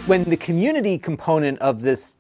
when the community component of this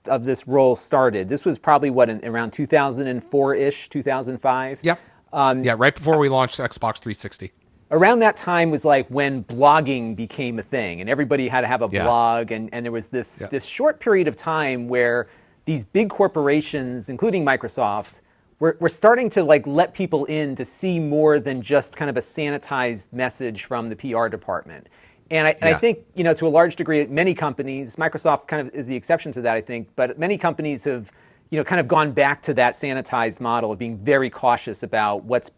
role started, this was probably around 2004-ish, 2005. Yep. Yeah, right before we launched Xbox 360. Around that time was like when blogging became a thing, and everybody had to have a Yeah. blog, and there was this short period of time where these big corporations, including Microsoft, were starting to like let people in to see more than just kind of a sanitized message from the PR department. And I think, to a large degree, many companies, Microsoft kind of is the exception to that, I think, but many companies have, kind of gone back to that sanitized model of being very cautious about what's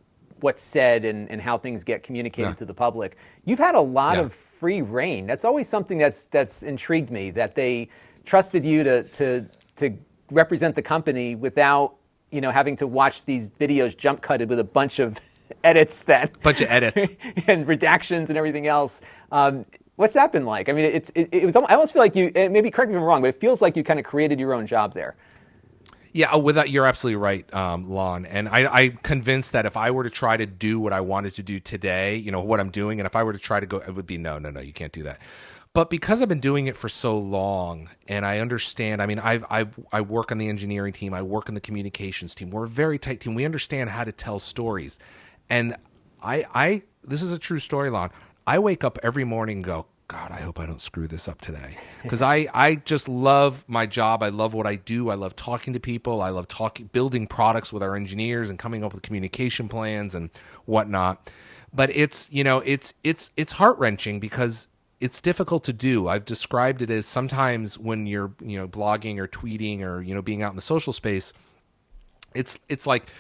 said and how things get communicated to the public. You've had a lot of free reign. That's always something that's intrigued me, that they trusted you to represent the company without, having to watch these videos jump cutted with a bunch of edits and redactions and everything else. What's that been like? I mean, it was. I almost feel like you. Maybe correct me if I'm wrong, but it feels like you kind of created your own job there. Yeah, with that, you're absolutely right, Lon. And I'm convinced that if I were to try to do what I wanted to do today, what I'm doing, and if I were to try to go, it would be no, you can't do that. But because I've been doing it for so long, and I understand, I mean, I work on the engineering team, I work on the communications team. We're a very tight team. We understand how to tell stories. And this is a true story, Lon. I wake up every morning and go, God, I hope I don't screw this up today. Because I just love my job. I love what I do. I love talking to people. I love building products with our engineers and coming up with communication plans and whatnot. But it's heart-wrenching because it's difficult to do. I've described it as sometimes when you're, blogging or tweeting or, being out in the social space, it's like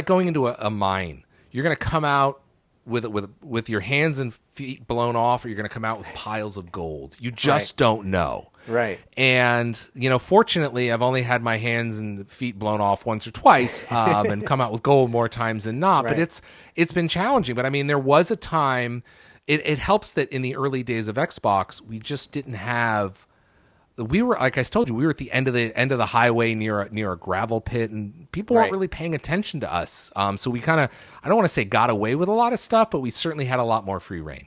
going into a mine. You're going to come out with your hands and feet blown off, or you're going to come out with piles of gold. You just don't know. Right. And, fortunately, I've only had my hands and feet blown off once or twice and come out with gold more times than not. Right. But it's been challenging. But, I mean, there was a time, it helps that in the early days of Xbox, we just didn't have... We were, like I told you, we were at the end of the highway near a gravel pit, and people weren't really paying attention to us. So we kind of, I don't want to say got away with a lot of stuff, but we certainly had a lot more free reign.